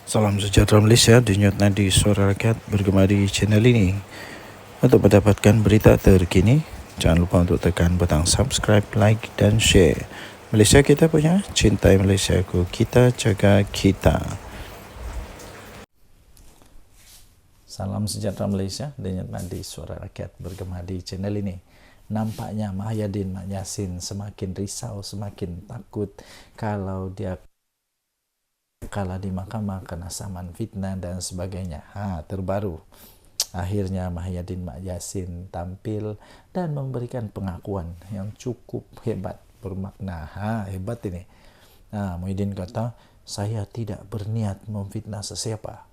Salam sejahtera Malaysia, denyut nadi suara rakyat bergema di channel ini. Untuk mendapatkan berita terkini, jangan lupa untuk tekan butang subscribe, like dan share. Malaysia kita punya, cintai Malaysia ku, kita jaga kita. Salam sejahtera Malaysia, denyut nadi suara rakyat bergema di channel ini. Nampaknya Mahyadin Mak Yassin semakin risau, semakin takut kalau dia kalah di mahkamah kena saman fitnah dan sebagainya. Terbaru akhirnya Mahyadin Mak Yassin tampil dan memberikan pengakuan yang cukup hebat, bermakna. Hebat ini. Muhyiddin kata, saya tidak berniat memfitnah sesiapa.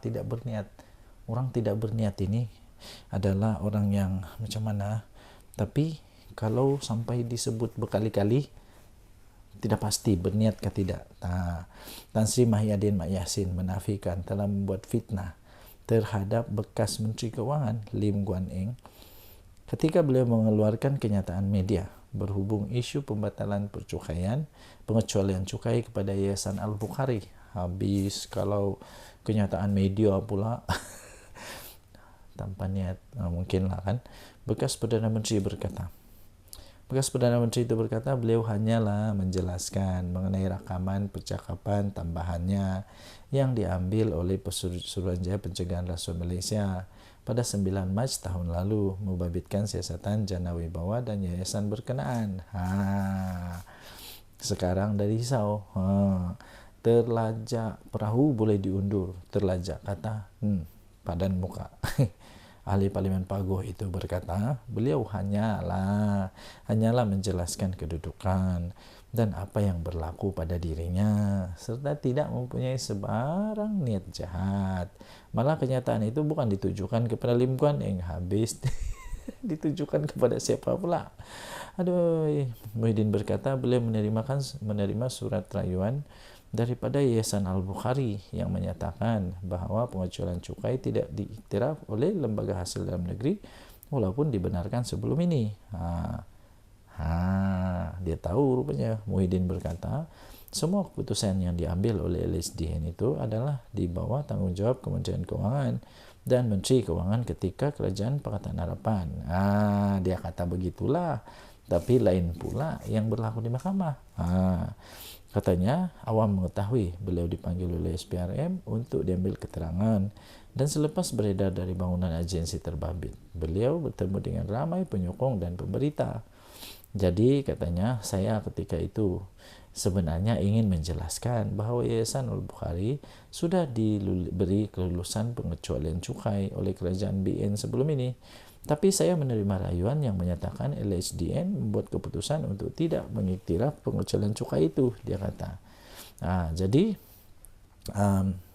Tidak berniat. Orang tidak berniat ini adalah orang yang macam mana? Tapi kalau sampai disebut berkali-kali, tidak pasti berniat ke tidak. Tan Sri Mahyadin Mak Yassin menafikan telah membuat fitnah terhadap bekas Menteri Keuangan Lim Guan Eng ketika beliau mengeluarkan kenyataan media berhubung isu pembatalan percukaian, pengecualian cukai kepada Yayasan Al-Bukhari. Habis kalau kenyataan media pula tanpa niat, mungkinlah kan. Bekas Perdana Menteri itu berkata beliau hanyalah menjelaskan mengenai rakaman percakapan tambahannya yang diambil oleh Suruhanjaya Pencegahan Rasuah Malaysia pada 9 Mac tahun lalu membabitkan siasatan Jana Wibawa dan yayasan berkenaan. Sekarang dah risau. Terlajak perahu boleh diundur. Terlajak kata padan muka. Ahli Parlimen Paguh itu berkata, beliau hanyalah menjelaskan kedudukan dan apa yang berlaku pada dirinya, serta tidak mempunyai sebarang niat jahat. Malah kenyataan itu bukan ditujukan kepada Lim Guan Eng, habis ditujukan kepada siapa pula. Muhyiddin berkata beliau menerima surat rayuan daripada Yayasan Al-Bukhari yang menyatakan bahawa pengecualian cukai tidak diiktiraf oleh Lembaga Hasil Dalam Negeri walaupun dibenarkan sebelum ini. Dia tahu rupanya. Muhyiddin berkata semua keputusan yang diambil oleh LHDN itu adalah di bawah tanggungjawab Kementerian Keuangan dan Menteri Keuangan ketika Kerajaan Pakatan Harapan. Dia kata begitulah, tapi lain pula yang berlaku di mahkamah. Katanya awam mengetahui beliau dipanggil oleh SPRM untuk diambil keterangan dan selepas beredar dari bangunan agensi terbabit, beliau bertemu dengan ramai penyokong dan pemberita. Jadi katanya saya ketika itu sebenarnya ingin menjelaskan bahawa Yayasan Al-Bukhari sudah diberi kelulusan pengecualian cukai oleh kerajaan BN sebelum ini. Tapi saya menerima rayuan yang menyatakan LHDN membuat keputusan untuk tidak mengiktiraf pengecualian cukai itu, dia kata. Jadi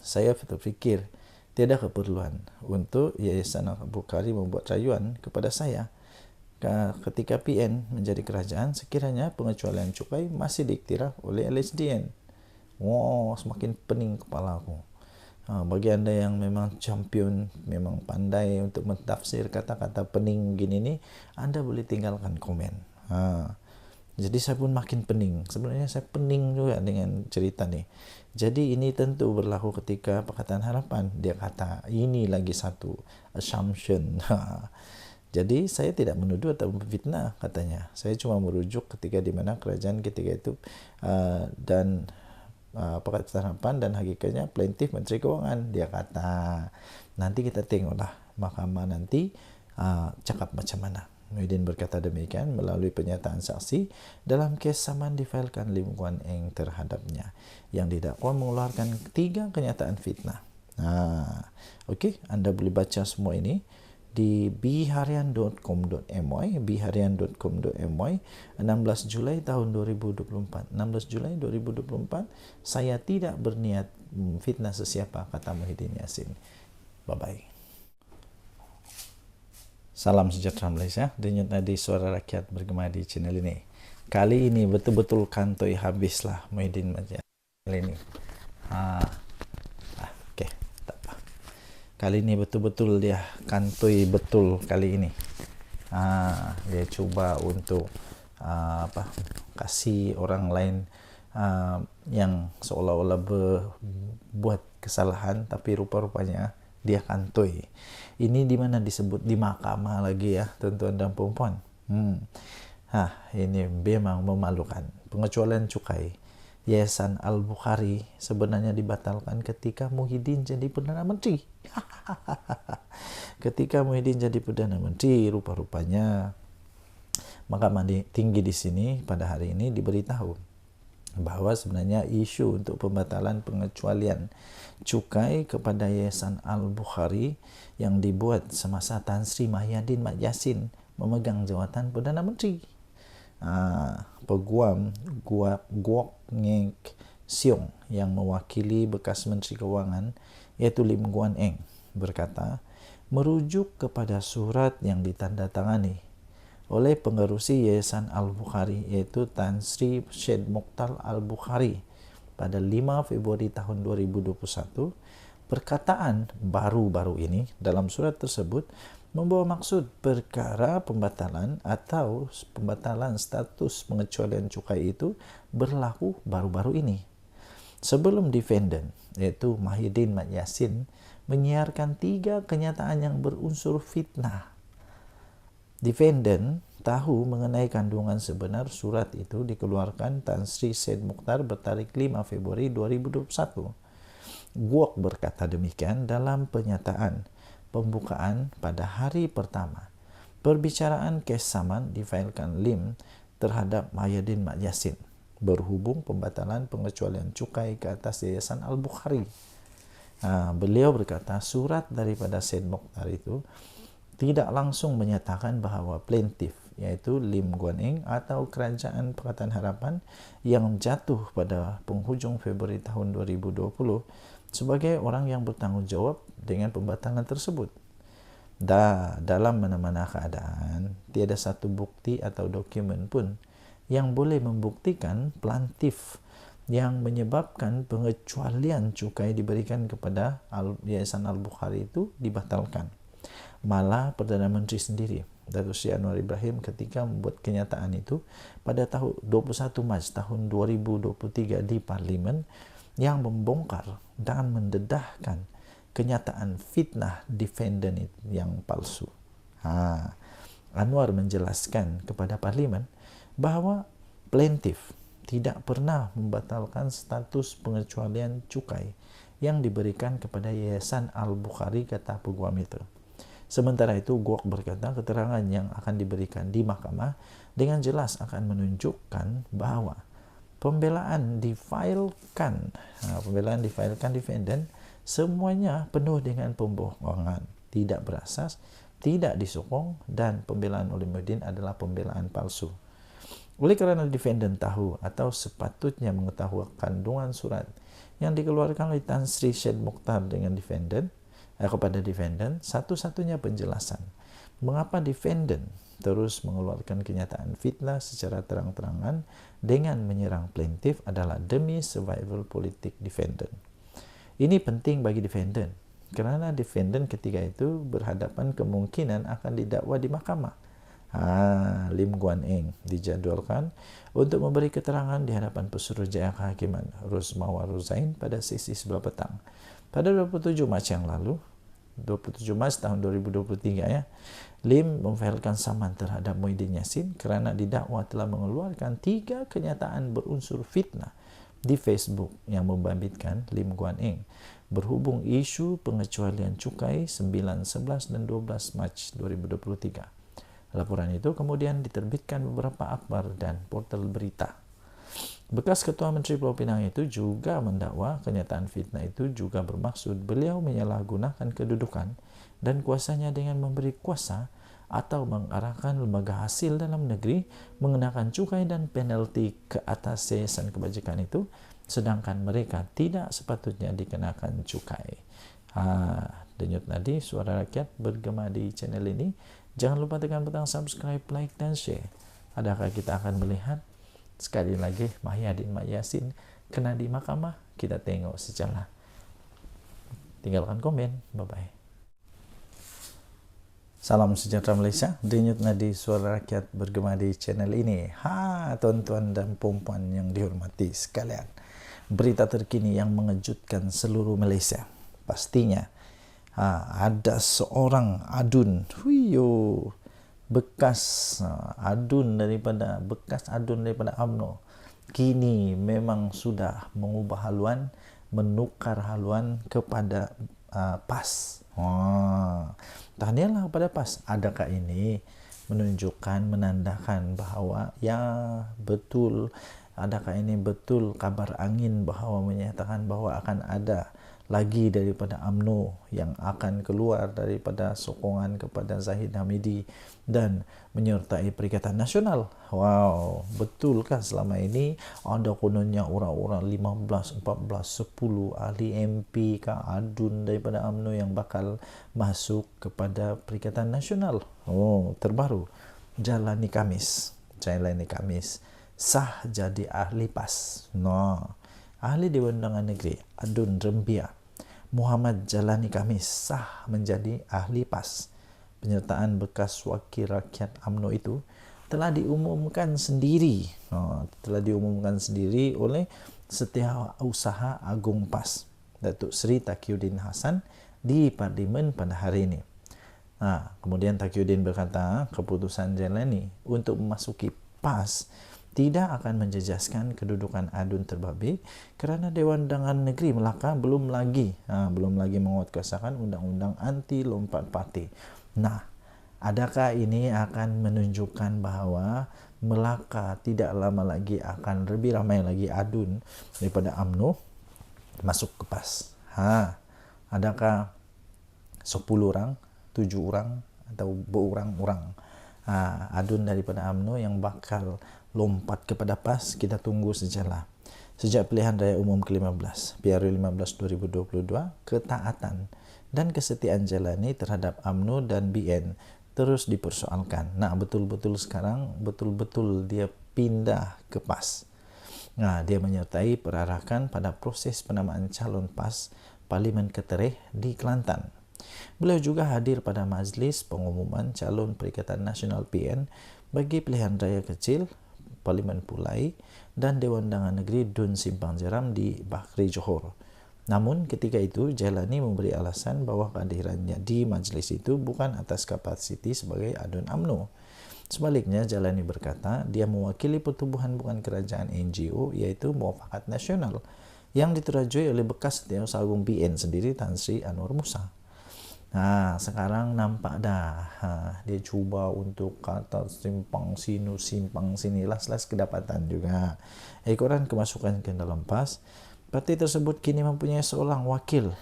saya berfikir tiada keperluan untuk Yayasan Al-Bukhari membuat rayuan kepada saya ketika PN menjadi kerajaan sekiranya pengecualian cukai masih diiktiraf oleh LHDN. Semakin pening kepala aku. Bagi anda yang memang champion, memang pandai untuk mentafsir kata-kata pening gini ni, anda boleh tinggalkan komen. Jadi saya pun makin pening. Sebenarnya saya pening juga dengan cerita ni. Jadi ini tentu berlaku ketika Pakatan Harapan. Dia kata ini lagi satu assumption. Jadi saya tidak menuduh atau memfitnah katanya. Saya cuma merujuk ketika di mana kerajaan ketika itu dan Pakatan Harapan dan hakikatnya plaintiff Menteri Keuangan. Dia kata nanti kita tengoklah mahkamah nanti cakap macam mana. Muhyiddin berkata demikian melalui pernyataan saksi dalam kes saman difailkan Lim Guan Eng terhadapnya yang didakwa mengeluarkan 3 kenyataan fitnah. Okey, anda boleh baca semua ini di biharian.com.my 16 Julai tahun 2024. 16 Julai 2024, saya tidak berniat fitnah sesiapa, kata Muhyiddin Yassin. Bye-bye. Salam sejahtera Malaysia, denyut nadi suara rakyat bergema di channel ini. Kali ini betul-betul kantoi habislah Muhyiddin Yassin ini. Kali ini betul-betul dia kantoi betul kali ini. Dia cuba untuk kasih orang lain yang seolah-olah buat kesalahan tapi rupa-rupanya dia kantoi. Ini di mana disebut di mahkamah lagi ya, tuan-tuan dan puan-puan. Ini memang memalukan. Pengecualian cukai Yayasan Al-Bukhari sebenarnya dibatalkan ketika Muhyiddin jadi Perdana Menteri. Ketika Muhyiddin jadi Perdana Menteri, rupa-rupanya Mahkamah Tinggi di sini pada hari ini diberitahu bahwa sebenarnya isu untuk pembatalan pengecualian cukai kepada Yayasan Al-Bukhari yang dibuat semasa Tan Sri Mahyadin Mat Yassin memegang jawatan Perdana Menteri. Peguam Guok Ngek Siong yang mewakili bekas Menteri Keuangan yaitu Lim Guan Eng berkata, merujuk kepada surat yang ditandatangani oleh pengerusi Yayasan Al-Bukhari yaitu Tan Sri Syed Mokhtar Al-Bukhari pada 5 Februari tahun 2021, perkataan baru-baru ini dalam surat tersebut membawa maksud perkara pembatalan atau pembatalan status pengecualian cukai itu berlaku baru-baru ini. Sebelum defendant, yaitu Muhyiddin Mat Yassin, menyiarkan 3 kenyataan yang berunsur fitnah. Defendant tahu mengenai kandungan sebenar surat itu dikeluarkan Tan Sri Syed Mokhtar bertarik 5 Februari 2021. Guok berkata demikian dalam pernyataan pembukaan pada hari pertama perbicaraan kes saman difailkan Lim terhadap Muhyiddin Mat Yassin berhubung pembatalan pengecualian cukai ke atas Yayasan Al-Bukhari. Beliau berkata surat daripada Syed Mokhtar itu tidak langsung menyatakan bahawa plaintiff yaitu Lim Guan Eng atau Kerajaan Pakatan Harapan yang jatuh pada penghujung Februari tahun 2020 sebagai orang yang bertanggung jawab dengan pembatalan tersebut. Dalam mana-mana keadaan, tiada satu bukti atau dokumen pun yang boleh membuktikan plaintiff yang menyebabkan pengecualian cukai diberikan kepada Yayasan Al-Bukhari itu dibatalkan. Malah Perdana Menteri sendiri, Datuk Seri Anwar Ibrahim ketika membuat kenyataan itu pada tahun 21 Mac tahun 2023 di Parlimen yang membongkar dan mendedahkan kenyataan fitnah defendant yang palsu. Anwar menjelaskan kepada Parlimen bahawa plaintiff tidak pernah membatalkan status pengecualian cukai yang diberikan kepada Yayasan Al-Bukhari, kata peguam itu. Sementara itu, Guok berkata keterangan yang akan diberikan di mahkamah dengan jelas akan menunjukkan bahawa pembelaan difailkan defendant semuanya penuh dengan pembohongan, tidak berasas, tidak disokong, dan pembelaan oleh Muhyiddin adalah pembelaan palsu. Oleh kerana defendant tahu atau sepatutnya mengetahui kandungan surat yang dikeluarkan oleh Tan Sri Syed Mokhtar dengan kepada defendant, satu-satunya penjelasan mengapa defendant terus mengeluarkan kenyataan fitnah secara terang-terangan dengan menyerang plaintiff adalah demi survival politik defendant. Ini penting bagi defendant kerana defendant ketika itu berhadapan kemungkinan akan didakwa di mahkamah. Lim Guan Eng dijadualkan untuk memberi keterangan di hadapan Pesuruhjaya Kehakiman Rosmawar Ruzain pada sesi sebelah petang. Pada 27 Mac yang lalu, 27 Mac tahun 2023 ya, Lim memfailkan saman terhadap Muhyiddin Yassin kerana didakwa telah mengeluarkan 3 kenyataan berunsur fitnah di Facebook yang membabitkan Lim Guan Eng berhubung isu pengecualian cukai 9, 11 dan 12 Mac 2023. Laporan itu kemudian diterbitkan beberapa akhbar dan portal berita. Bekas Ketua Menteri Pulau Pinang itu juga mendakwa kenyataan fitnah itu juga bermaksud beliau menyalahgunakan kedudukan dan kuasanya dengan memberi kuasa atau mengarahkan lembaga hasil dalam negeri mengenakan cukai dan penalti ke atas yayasan kebajikan itu, sedangkan mereka tidak sepatutnya dikenakan cukai. Denyut nadi suara rakyat bergema di channel ini. Jangan lupa tekan butang subscribe, like, dan share. Adakah kita akan melihat sekali lagi Muhyiddin Mat Yassin kena di mahkamah? Kita tengok sejarah. Tinggalkan komen. Bye-bye. Salam sejahtera Malaysia. Denyut nadi suara rakyat bergema di channel ini. Tuan-tuan dan puan-puan yang dihormati sekalian. berita terkini yang mengejutkan seluruh Malaysia. Pastinya ada seorang adun, bekas adun daripada UMNO, kini memang sudah mengubah haluan, menukar haluan kepada PAS. Tahniahlah kepada PAS. Adakah ini menunjukkan, menandakan bahawa ya betul, adakah ini betul kabar angin bahawa menyatakan bahawa akan ada lagi daripada UMNO yang akan keluar daripada sokongan kepada Zahid Hamidi dan menyertai Perikatan Nasional? Wow, betulkah selama ini ada kononnya orang-orang 15, 14, 10 ahli MP ke adun daripada UMNO yang bakal masuk kepada Perikatan Nasional? Oh, terbaru. Jalani Khamis sah jadi ahli PAS. Ahli Dewan Undangan Negeri Adun Rembia Muhammad Jalani Khamis sah menjadi ahli PAS. Penyertaan bekas wakil rakyat UMNO itu telah diumumkan sendiri oleh Setiausaha Agung PAS Datuk Seri Taqiyuddin Hasan di Parlimen pada hari ini. Kemudian Taqiyuddin berkata keputusan Jalani untuk memasuki PAS tidak akan menjejaskan kedudukan adun terbabit kerana Dewan Undangan Negeri Melaka belum lagi menguatkuasakan undang-undang anti lompat parti. Adakah ini akan menunjukkan bahawa Melaka tidak lama lagi akan lebih ramai lagi adun daripada UMNO masuk ke PAS? Adakah 10 orang, 7 orang atau berorang-orang adun daripada UMNO yang bakal lompat kepada PAS? Kita tunggu sajalah. Sejak pilihan raya umum ke-15 PRU 15 2022, ketaatan dan kesetiaan Jalani terhadap UMNO dan BN terus dipersoalkan. Betul-betul sekarang dia pindah ke PAS. Dia menyertai perarakan pada proses penamaan calon PAS Parlimen Ketereh di Kelantan. Beliau juga hadir pada majlis pengumuman calon Perikatan Nasional PN bagi pilihan raya kecil Parlimen Pulai dan Dewan Undangan Negeri Dun Simpang Jeram di Bakri, Johor. Namun ketika itu Jalani memberi alasan bahawa kehadirannya di majlis itu bukan atas kapasiti sebagai adun UMNO. Sebaliknya, Jalani berkata dia mewakili pertubuhan bukan kerajaan NGO iaitu Muafakat Nasional yang diterajui oleh bekas Setiausaha Agung BN sendiri Tan Sri Anwar Musa. Sekarang nampak dah dia cuba untuk kata simpang sini las kedapatan juga. Ekoran kemasukan ke dalam PAS. Parti tersebut kini mempunyai seorang wakil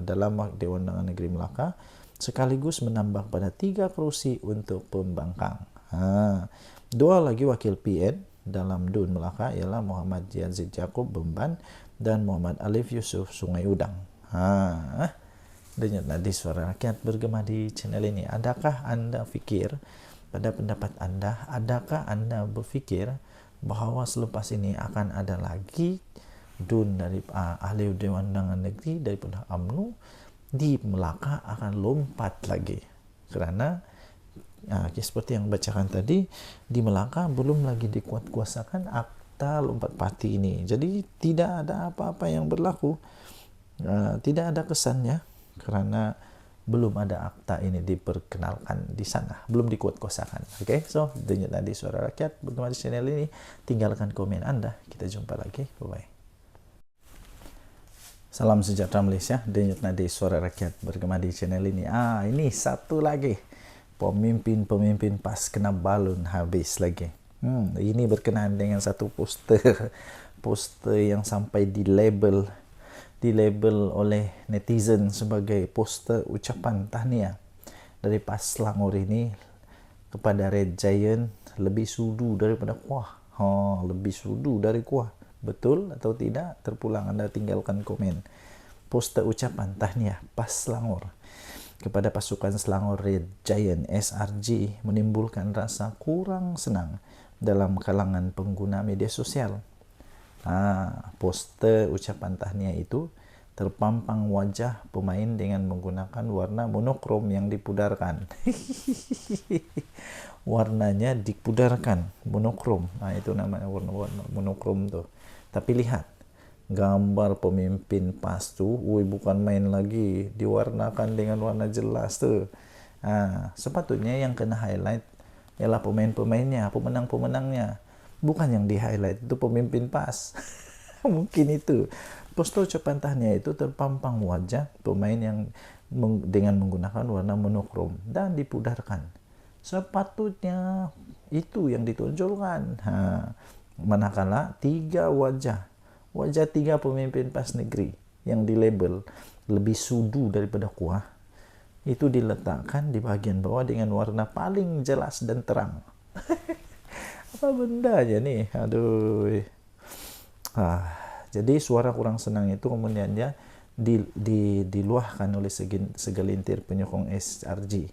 dalam Dewan Undangan Negeri Melaka sekaligus menambah pada 3 kerusi untuk pembangkang. 2 lagi wakil PN dalam DUN Melaka ialah Muhammad Yazid Yaakob Bemban dan Muhammad Alif Yusuf Sungai Udang. Denyut nadi suara rakyat bergema di channel ini. Adakah anda fikir, pada pendapat anda, adakah anda berfikir bahawa selepas ini akan ada lagi DUN dari ahli Dewan Undangan Negeri daripada UMNO di Melaka akan lompat lagi? Kerana seperti yang bacakan tadi, di Melaka belum lagi dikuatkuasakan akta lompat parti ini. Jadi tidak ada apa-apa yang berlaku, tidak ada kesannya kerana belum ada akta ini diperkenalkan di sana, belum dikuatkuasakan. So denyut nadi suara rakyat bergema di channel ini. Tinggalkan komen anda. Kita jumpa lagi. Bye-bye. Salam sejahtera Malaysia. Denyut nadi suara rakyat bergema di channel ini. Ini satu lagi. Pemimpin PAS kena balun habis lagi. Ini berkenaan dengan satu poster yang sampai dilabel oleh netizen sebagai poster ucapan tahniah dari PAS Selangor ini kepada Red Giant lebih sudu daripada kuah. Lebih sudu dari kuah. Betul atau tidak? Terpulang anda tinggalkan komen. Poster ucapan tahniah PAS Selangor kepada pasukan Selangor Red Giant SRG menimbulkan rasa kurang senang dalam kalangan pengguna media sosial. Poster ucapan tahniah itu terpampang wajah pemain dengan menggunakan warna monokrom yang dipudarkan. Warnanya dipudarkan, monokrom. Itu namanya warna monokrom tuh. Tapi lihat, gambar pemimpin PAS tuh, bukan main lagi, diwarnakan dengan warna jelas tuh. Sepatutnya yang kena highlight ialah pemain-pemainnya, pemenang-pemenangnya, bukan yang di highlight itu pemimpin PAS. Mungkin itu poster ucapan tahniah itu terpampang wajah pemain yang dengan menggunakan warna monokrom dan dipudarkan. Sepatutnya itu yang ditonjolkan. Manakala wajah tiga pemimpin PAS negeri yang dilabel lebih sudu daripada kuah itu diletakkan di bagian bawah dengan warna paling jelas dan terang. Apa benda aja nih, aduh. Jadi suara kurang senang itu kemudian dia diluahkan oleh segelintir penyokong SRG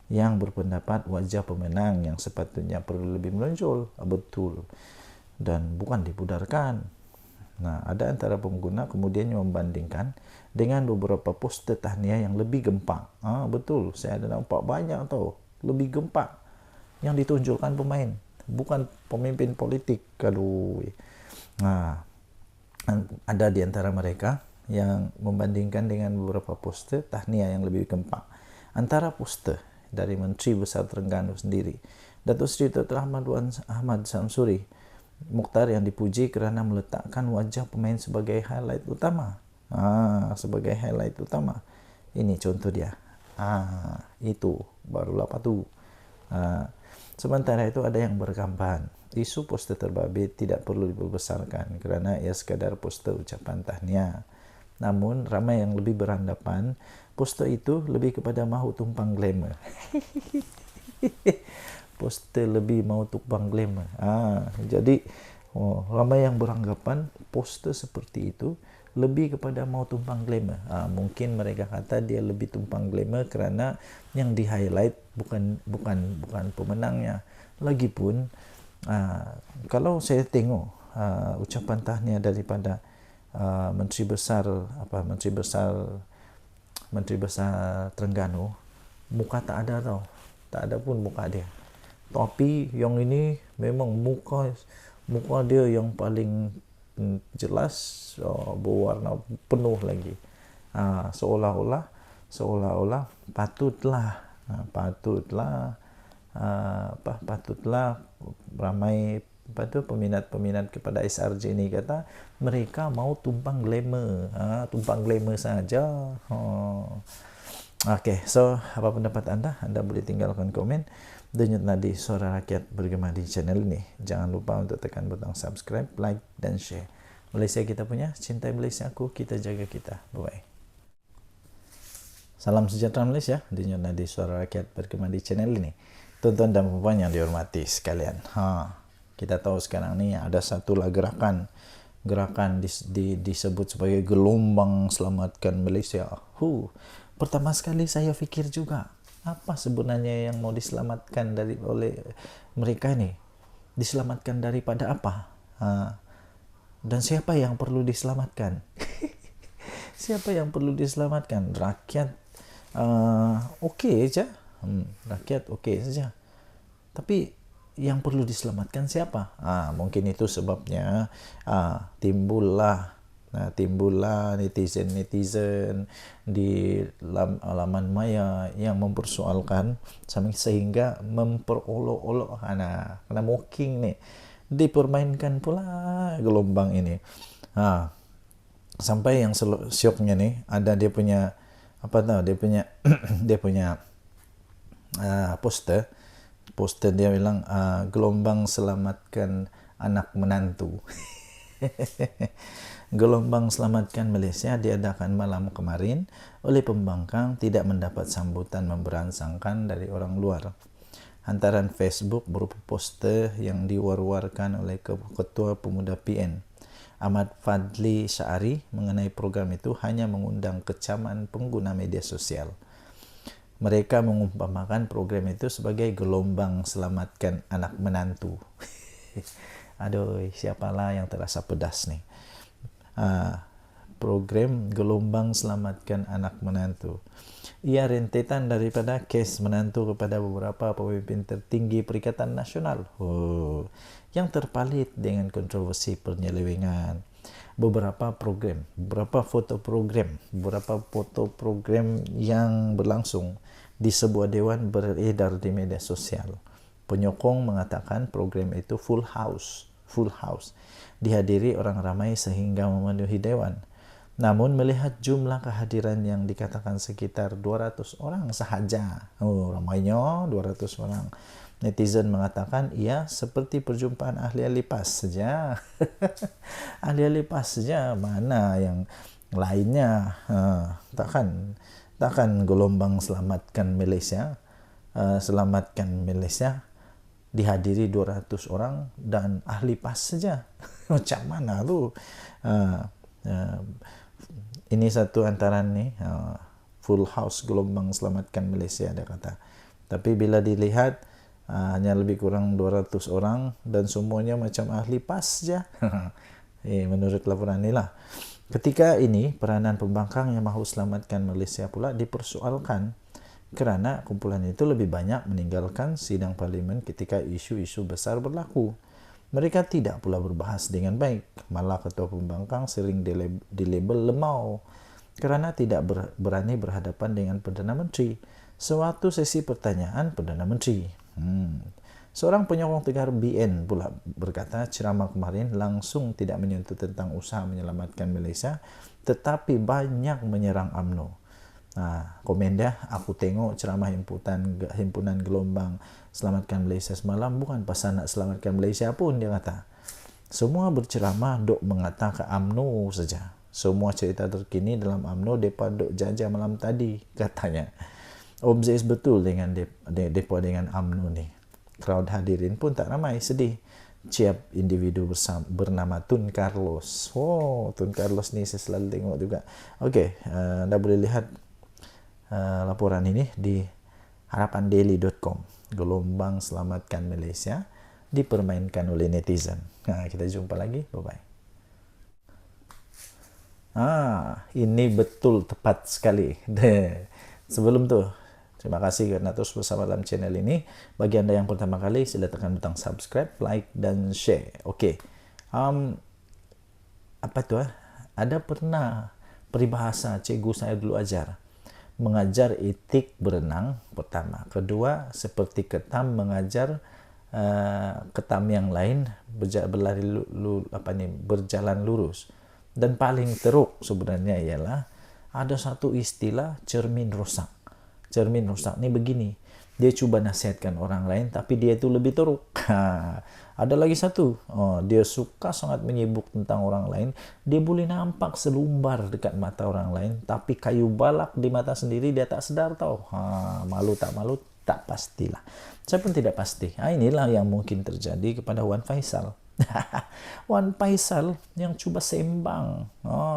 yang berpendapat wajah pemenang yang sepatutnya perlu lebih menonjol, betul, dan bukan dipudarkan. Nah, ada antara pengguna kemudian membandingkan dengan beberapa poster tahniah yang lebih gempak. Betul, saya ada nampak banyak tau, lebih gempak yang ditunjukkan pemain, bukan pemimpin politik. Aduh. Nah, ada di antara mereka yang membandingkan dengan beberapa poster tahniah yang lebih gempak. Antara poster dari Menteri Besar Terengganu sendiri, Datuk Seri Dr. Ahmad Samsuri Mukhtar, yang dipuji kerana meletakkan wajah pemain sebagai highlight utama. Sebagai highlight utama. Ini contoh dia. Itu barulah patu. Sementara itu ada yang bergambar isu poster terbabit tidak perlu dibesarkan kerana ia sekadar poster ucapan tahniah. Namun ramai yang lebih beranggapan poster itu lebih kepada mahu tumpang glamour. Poster lebih mau tumpang glamour. Jadi ramai yang beranggapan poster seperti itu lebih kepada mau tumpang glamour. Mungkin mereka kata dia lebih tumpang glamour kerana yang di highlight bukan pemenangnya. Lagipun kalau saya tengok ucapan tahniah daripada Menteri Besar Terengganu, muka tak ada tau, tak ada pun muka dia. Tapi yang ini memang muka dia yang paling jelas, berwarna penuh lagi. Seolah-olah patutlah ramai peminat kepada SRJ ini kata mereka mau tumpang glamour, saja. So apa pendapat anda boleh tinggalkan komen. Denyut nadi suara rakyat bergema di channel ini. Jangan lupa untuk tekan butang subscribe, like dan share. Malaysia kita punya, cintai Malaysia aku, kita jaga kita. Bye. Salam sejahtera Malaysia. Denyut nadi suara rakyat bergema di channel ini. Tuan-tuan dan puan yang dihormati sekalian, kita tahu sekarang ni ada satulah gerakan disebut sebagai gelombang selamatkan Malaysia. Pertama sekali saya fikir juga, apa sebenarnya yang mau diselamatkan oleh mereka ini? Diselamatkan daripada apa? Dan siapa yang perlu diselamatkan? Siapa yang perlu diselamatkan? Rakyat okey saja. Rakyat okey saja. Tapi yang perlu diselamatkan siapa? Mungkin itu sebabnya timbullah netizen di laman maya yang mempersoalkan sehingga memperolok-olok kena mocking ni, dipermainkan pula gelombang ini. Sampai yang syoknya ni ada dia punya dia punya poster dia bilang gelombang selamatkan anak menantu. Gelombang selamatkan Malaysia diadakan malam kemarin oleh pembangkang tidak mendapat sambutan memberansangkan dari orang luar. Hantaran Facebook berupa poster yang diwar-warkan oleh Ketua Pemuda PN Ahmad Fadli Syari mengenai program itu hanya mengundang kecaman pengguna media sosial. Mereka mengumpamakan program itu sebagai gelombang selamatkan anak menantu. Aduh, siapalah yang terasa pedas nih. Program gelombang selamatkan anak menantu. Ia rentetan daripada kes menantu kepada beberapa pemimpin tertinggi Perikatan Nasional yang terpalit dengan kontroversi penyelewengan. beberapa foto program yang berlangsung di sebuah dewan beredar di media sosial. Penyokong mengatakan program itu full house, dihadiri orang ramai sehingga memenuhi dewan. Namun melihat jumlah kehadiran yang dikatakan sekitar 200 orang sahaja, ramainya 200 orang, netizen mengatakan ia seperti perjumpaan ahli-ahli PAS saja. Ahli-ahli PAS saja, mana yang lainnya? Takkan gelombang selamatkan Malaysia dihadiri 200 orang dan ahli PAS saja. Macam mana tu? Ini satu antara ni full house gelombang selamatkan Malaysia, dia kata. Tapi bila dilihat hanya lebih kurang 200 orang dan semuanya macam ahli PAS saja. Menurut laporan inilah. Ketika ini peranan pembangkang yang mahu selamatkan Malaysia pula dipersoalkan kerana kumpulan itu lebih banyak meninggalkan sidang parlimen ketika isu-isu besar berlaku. Mereka tidak pula berbahas dengan baik. Malah ketua pembangkang sering dilabel lemau kerana tidak berani berhadapan dengan Perdana Menteri. Sewaktu sesi pertanyaan Perdana Menteri. Seorang penyokong tegar BN pula berkata ceramah kemarin langsung tidak menyentuh tentang usaha menyelamatkan Malaysia, tetapi banyak menyerang UMNO. Komen dia, aku tengok ceramah himpunan gelombang selamatkan Malaysia semalam bukan pasal nak selamatkan Malaysia pun, dia kata. Semua berceramah dok mengata ke UMNO saja. Semua cerita terkini dalam UMNO depa dok jajah malam tadi, katanya. Obses betul dengan depa dengan UMNO ni. Crowd hadirin pun tak ramai, sedih. Ciap individu bernama Tun Carlos. Tun Carlos ni saya selalu tengok juga. Okey, anda boleh lihat laporan ini di harapandaily.com. Gelombang selamatkan Malaysia dipermainkan oleh netizen. Kita jumpa lagi. Bye-bye. Ini betul tepat sekali. Sebelum tu, terima kasih kerana terus bersama dalam channel ini. Bagi anda yang pertama kali, sila tekan butang subscribe, like dan share. Okey. Apa tu? Ada pernah peribahasa cikgu saya dulu ajar. Mengajar etik berenang pertama. Kedua, seperti ketam mengajar ketam yang lain berjalan lurus. Dan paling teruk sebenarnya ialah ada satu istilah cermin rosak. Cermin rosak ni begini. Dia cuba nasihatkan orang lain tapi dia itu lebih teruk. Ada lagi satu. Dia suka sangat menyibuk tentang orang lain. Dia boleh nampak selumbar dekat mata orang lain tapi kayu balak di mata sendiri dia tak sedar tahu. Malu tak malu tak pastilah. Saya pun tidak pasti. Inilah yang mungkin terjadi kepada Wan Faisal. Wan Faisal yang cuba sembang.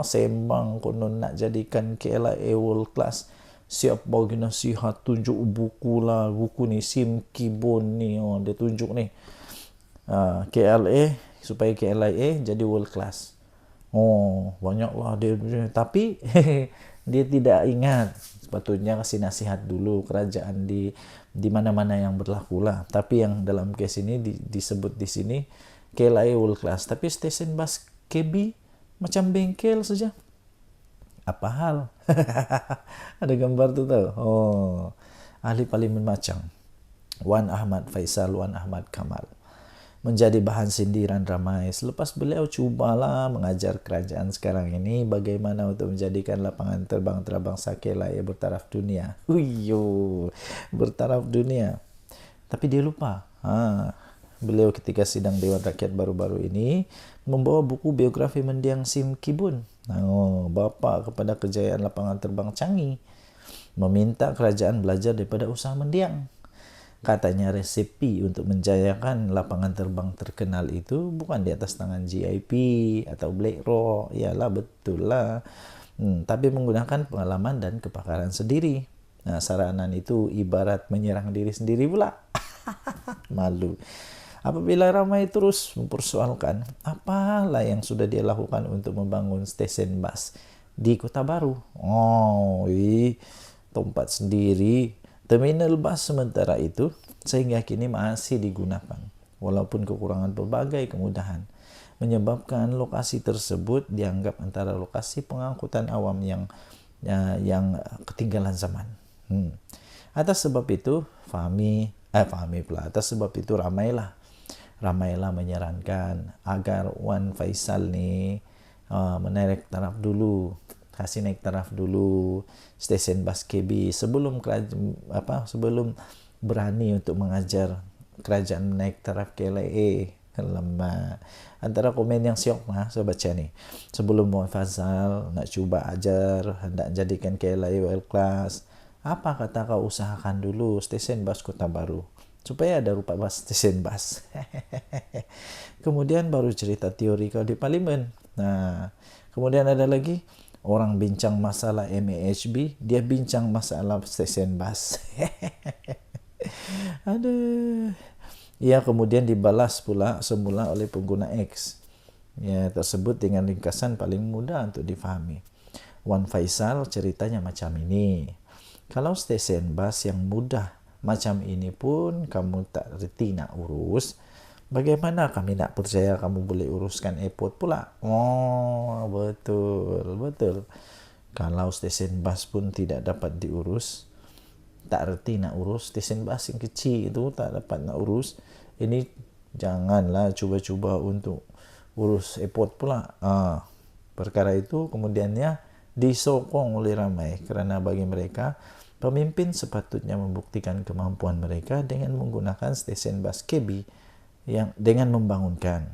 Sembang konon nak jadikan KLIA world class. Siap bagi nasihat, tunjuk buku lah, buku ni Sim Kibon ni, dia tunjuk ni KLA supaya KLIA jadi world class. Banyaklah dia, tapi dia tidak ingat sepatutnya kasih nasihat dulu kerajaan di mana-mana yang berlaku lah. Tapi yang dalam kes ini disebut di sini KLIA world class, tapi stesen bas KB macam bengkel saja. Apa hal? Ada gambar tu tahu. Ahli parlimen macam Wan Ahmad Faisal, Wan Ahmad Kamal menjadi bahan sindiran ramai selepas beliau cubalah mengajar kerajaan sekarang ini bagaimana untuk menjadikan lapangan terbang antarabangsa KLIA bertaraf dunia. Bertaraf dunia. Tapi dia lupa. Beliau ketika sidang Dewan Rakyat baru-baru ini membawa buku biografi mendiang Sim Kibon. Bapa kepada kejayaan lapangan terbang Changi, meminta kerajaan belajar daripada usaha mendiang. Katanya resepi untuk menjayakan lapangan terbang terkenal itu bukan di atas tangan GIP atau Black Rock. Yalah, betul lah. Tapi menggunakan pengalaman dan kepakaran sendiri. Saranan itu ibarat menyerang diri sendiri pula. Malu. Apabila ramai terus mempersoalkan apalah yang sudah dia lakukan untuk membangun stesen bas di Kota Baru. Tempat sendiri, terminal bas sementara itu sehingga kini masih digunakan walaupun kekurangan berbagai kemudahan. menyebabkan lokasi tersebut dianggap antara lokasi pengangkutan awam yang ketinggalan zaman. Atas sebab itu atas sebab itu ramailah menyarankan agar Wan Faisal ni menaik taraf dulu, kasih naik taraf dulu stesen bas KB sebelum berani untuk mengajar kerajaan menaik taraf KLIA. Lama antara komen yang siok saya baca ni, sebelum Wan Faisal nak cuba ajar, hendak jadikan KLIA world class, apa kata kau usahakan dulu stesen bas Kota Baru supaya ada rupa bas stesen bas. Kemudian baru cerita teori kau di parlimen. Nah, kemudian ada lagi orang bincang masalah MAHB, dia bincang masalah stesen bas. Aduh. Ia kemudian dibalas pula semula oleh pengguna X. Ya, tersebut dengan ringkasan paling mudah untuk difahami. Wan Faisal ceritanya macam ini. Kalau stesen bas yang mudah macam ini pun kamu tak reti nak urus, bagaimana kami nak percaya kamu boleh uruskan airport pula? Oh, betul. Kalau stesen bas pun tidak dapat diurus, tak reti nak urus stesen bas yang kecil itu, tak dapat nak urus, ini janganlah cuba-cuba untuk urus airport pula. Perkara itu kemudiannya disokong oleh ramai kerana bagi mereka pemimpin sepatutnya membuktikan kemampuan mereka dengan menggunakan stesen bas KB dengan membangunkan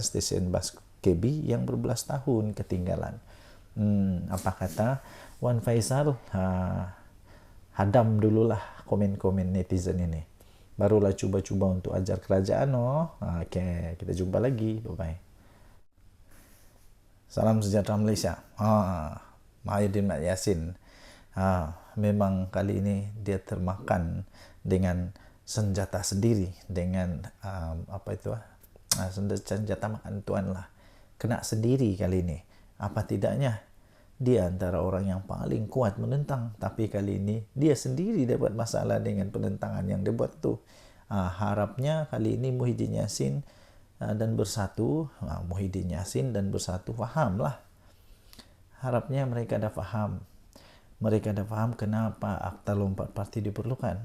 stesen bas KB yang berbelas tahun ketinggalan. Apa kata Wan Faisal? Hadam dululah komen-komen netizen ini, barulah cuba-cuba untuk ajar kerajaan. Okey, kita jumpa lagi, bye-bye. Salam sejahtera Malaysia. Mahyudin Mat Yassin. Memang kali ini dia termakan dengan senjata sendiri, dengan senjata makan tuan lah. Kena sendiri kali ini. Apa tidaknya dia antara orang yang paling kuat menentang, tapi kali ini dia sendiri dapat masalah dengan penentangan yang dia buat tu. Harapnya kali ini Muhyiddin Yassin dan Bersatu fahamlah. Harapnya mereka dah faham. Mereka dah faham kenapa Akta Lompat Parti diperlukan.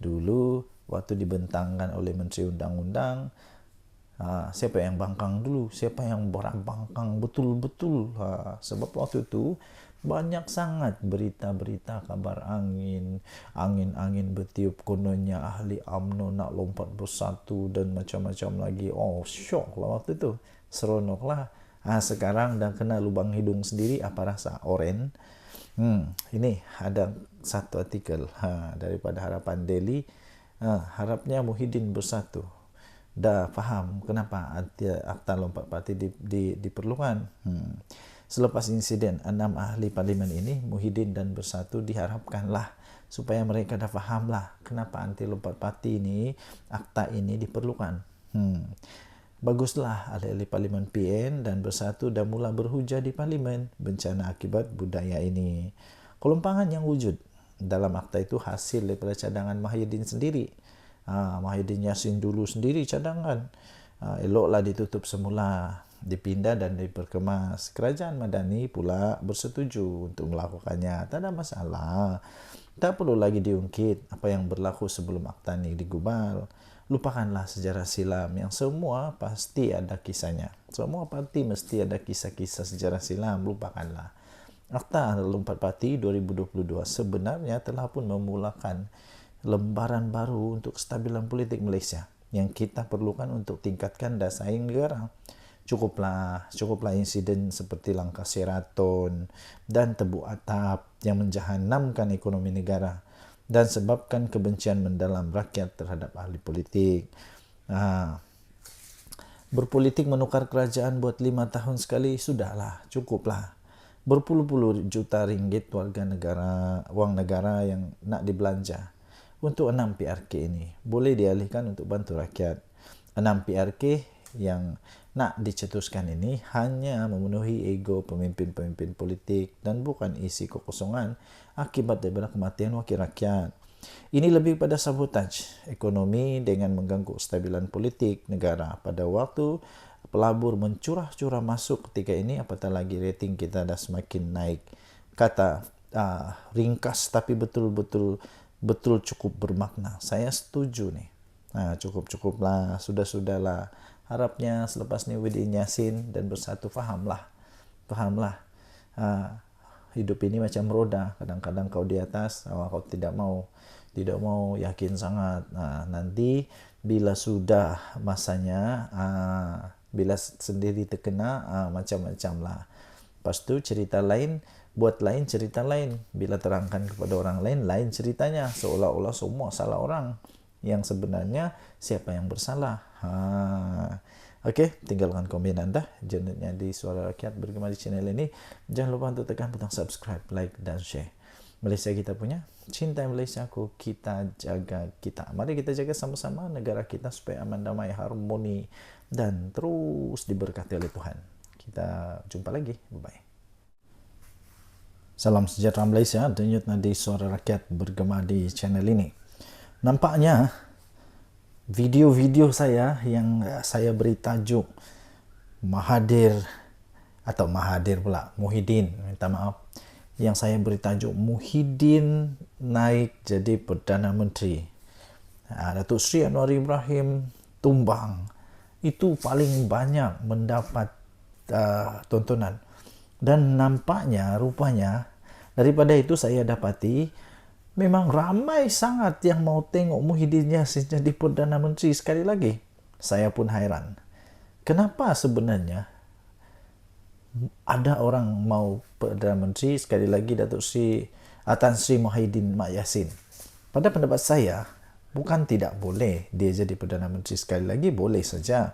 Dulu waktu dibentangkan oleh Menteri Undang-Undang, siapa yang bangkang dulu, siapa yang bangkang betul-betul. Sebab waktu itu banyak sangat berita-berita kabar angin bertiup, kononnya ahli UMNO nak lompat bersatu dan macam-macam lagi. Syok lah waktu itu, seronok lah. Sekarang dah kena lubang hidung sendiri, apa rasa? Oren. Ini ada satu artikel daripada Harapan Daily. Harapnya Muhyiddin Bersatu dah faham kenapa Akta Lompat Parti diperlukan. Selepas insiden 6 ahli parlimen ini, Muhyiddin dan Bersatu diharapkanlah supaya mereka dah fahamlah kenapa anti lompat parti ini, akta ini diperlukan. Baguslah ahli-ahli parlimen PN dan Bersatu dah mula berhujah di parlimen bencana akibat budaya ini. Kelompangan yang wujud dalam akta itu hasil daripada cadangan Mahyudin sendiri. Mahyudin Yassin dulu sendiri cadangan. Eloklah ditutup semula, dipindah dan diperkemas. Kerajaan Madani pula bersetuju untuk melakukannya. Tak ada masalah. Tak perlu lagi diungkit apa yang berlaku sebelum akta ini digubal. Lupakanlah sejarah silam yang semua pasti ada kisahnya. Semua parti mesti ada kisah-kisah sejarah silam. Lupakanlah. Akta Lompat Parti 2022 sebenarnya telah pun memulakan lembaran baru untuk kestabilan politik Malaysia yang kita perlukan untuk tingkatkan daya saing negara. Cukuplah insiden seperti langkah Sheraton dan tebuk atap yang menjahanamkan ekonomi negara dan sebabkan kebencian mendalam rakyat terhadap ahli politik. Berpolitik menukar kerajaan buat 5 tahun sekali, sudahlah, cukuplah. Berpuluh-puluh juta ringgit wang negara yang nak dibelanja untuk 6 PRK ini boleh dialihkan untuk bantu rakyat. 6 PRK yang nak dicetuskan ini hanya memenuhi ego pemimpin-pemimpin politik dan bukan isi kekosongan akibat daripada kematian wakil rakyat. Ini lebih pada sabotaj ekonomi dengan mengganggu kestabilan politik negara pada waktu pelabur mencurah-curah masuk ketika ini, apatah lagi rating kita dah semakin naik. Kata ringkas tapi betul-betul cukup bermakna. Saya setuju nih. Cukup-cukuplah, sudah-sudahlah. Harapnya selepas ni Muhyiddin Yassin dan Bersatu fahamlah. Hidup ini macam roda. Kadang-kadang kau di atas, kau tidak mau yakin sangat. Nanti bila sudah masanya, bila sendiri terkena, macam-macam lah. Lepas tu cerita lain, buat lain cerita lain. Bila terangkan kepada orang lain, lain ceritanya. Seolah-olah semua salah orang. Yang sebenarnya siapa yang bersalah. Okey, tinggalkan komen anda. Jenutnya di Suara Rakyat Bergema di channel ini. Jangan lupa untuk tekan butang subscribe, like dan share. Malaysia kita punya, cinta Malaysia ku, kita jaga kita. Mari kita jaga sama-sama negara kita supaya aman, damai, harmoni dan terus diberkati oleh Tuhan. Kita jumpa lagi. Bye-bye. Salam sejahtera Malaysia. Denyut nadi Suara Rakyat Bergema di channel ini. Nampaknya video-video saya yang saya beri tajuk Muhyiddin, minta maaf, yang saya beri tajuk Muhyiddin naik jadi Perdana Menteri, Datuk Seri Anwar Ibrahim tumbang, itu paling banyak mendapat tontonan. Dan rupanya daripada itu saya dapati memang ramai sangat yang mau tengok Muhyiddin Yassin jadi Perdana Menteri sekali lagi. Saya pun hairan. Kenapa sebenarnya ada orang mau Perdana Menteri sekali lagi Datuk Seri Tan Sri Muhyiddin Yassin? Pada pendapat saya, bukan tidak boleh dia jadi Perdana Menteri sekali lagi, boleh saja.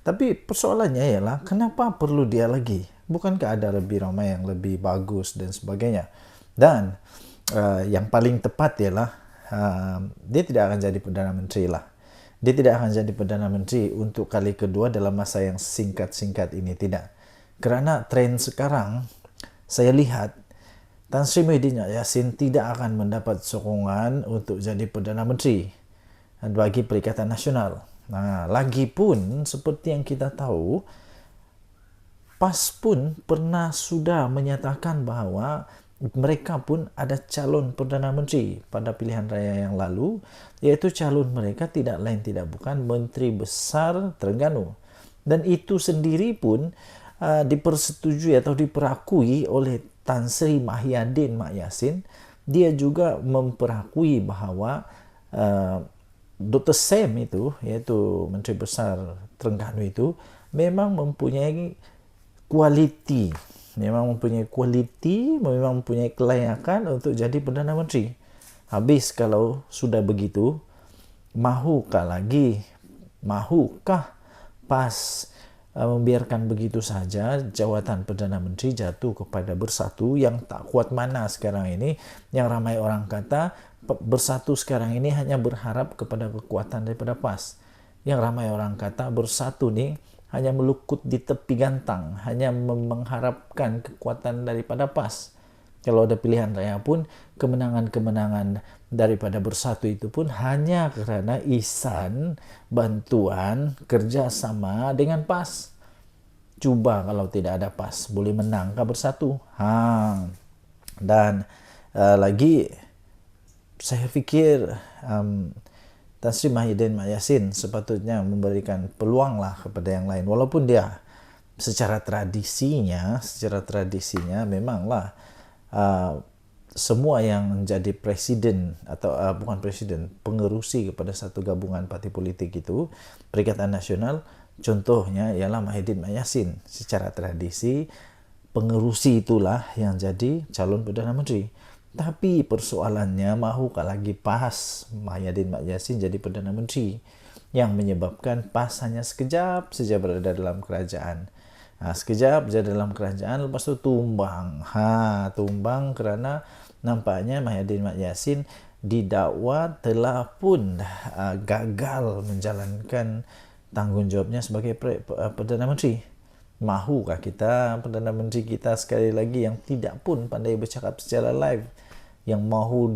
Tapi persoalannya ialah kenapa perlu dia lagi? Bukankah ada lebih ramai yang lebih bagus dan sebagainya? Dan yang paling tepat ialah dia tidak akan jadi Perdana Menteri lah. Dia tidak akan jadi Perdana Menteri untuk kali kedua dalam masa yang singkat-singkat ini, tidak. Kerana tren sekarang saya lihat Tan Sri Muhyiddin Yassin tidak akan mendapat sokongan untuk jadi Perdana Menteri bagi Perikatan Nasional. Lagipun seperti yang kita tahu, PAS pun pernah sudah menyatakan bahawa mereka pun ada calon Perdana Menteri pada pilihan raya yang lalu, iaitu calon mereka tidak lain tidak bukan Menteri Besar Terengganu. Dan itu sendiri pun dipersetujui atau diperakui oleh Tan Sri Muhyiddin Yassin. Dia juga memperakui bahawa Dr. Sam itu, iaitu Menteri Besar Terengganu itu, memang mempunyai kualiti, memang mempunyai kelayakan untuk jadi Perdana Menteri. Habis kalau sudah begitu, mahukah PAS membiarkan begitu saja jawatan Perdana Menteri jatuh kepada Bersatu yang tak kuat mana sekarang ini, yang ramai orang kata Bersatu sekarang ini hanya berharap kepada kekuatan daripada PAS. Yang ramai orang kata Bersatu ni hanya melukut di tepi gantang, hanya mengharapkan kekuatan daripada PAS. Kalau ada pilihan raya pun, kemenangan-kemenangan daripada Bersatu itu pun hanya kerana ihsan, bantuan, kerjasama dengan PAS. Cuba kalau tidak ada PAS, boleh menangkah Bersatu? Dan lagi, saya fikir Tan Sri Muhyiddin Yassin sepatutnya memberikan peluang lah kepada yang lain. Walaupun dia secara tradisinya memanglah semua yang menjadi presiden atau bukan presiden, pengerusi kepada satu gabungan parti politik itu, Perikatan Nasional, contohnya ialah Muhyiddin Yassin. Secara tradisi, pengerusi itulah yang jadi calon Perdana Menteri. Tapi persoalannya, mahukah lagi PAS Muhyiddin Yassin jadi Perdana Menteri, yang menyebabkan PAS hanya sekejap saja berada dalam kerajaan. Sekejap saja dalam kerajaan, lepas tu tumbang. Tumbang kerana nampaknya Muhyiddin Yassin didakwa telah pun gagal menjalankan tanggungjawabnya sebagai Perdana Menteri. Mahukah kita Perdana Menteri kita sekali lagi yang tidak pun pandai bercakap secara live, yang mahu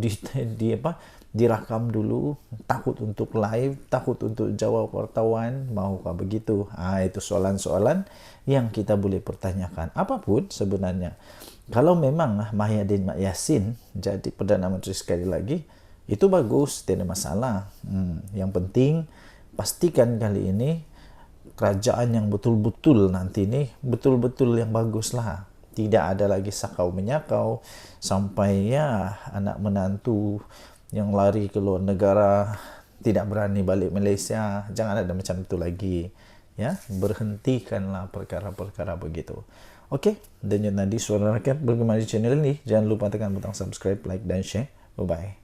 direkam dulu, takut untuk live, takut untuk jawab wartawan, mahukah begitu? Itu soalan-soalan yang kita boleh pertanyakan. Apapun sebenarnya. Kalau memang Mahyadin Mak Yassin jadi Perdana Menteri sekali lagi, itu bagus, tidak masalah. Yang penting pastikan kali ini kerajaan yang betul-betul nanti ini betul-betul yang bagus lah. Tidak ada lagi sakau menyakau sampai ya anak menantu yang lari ke luar negara tidak berani balik Malaysia. Jangan ada macam itu lagi, ya. Berhentikanlah perkara-perkara begitu. Okey, dan Nadi Suara Rakyat bergema di channel ini. Jangan lupa tekan butang subscribe, like dan share. Bye bye.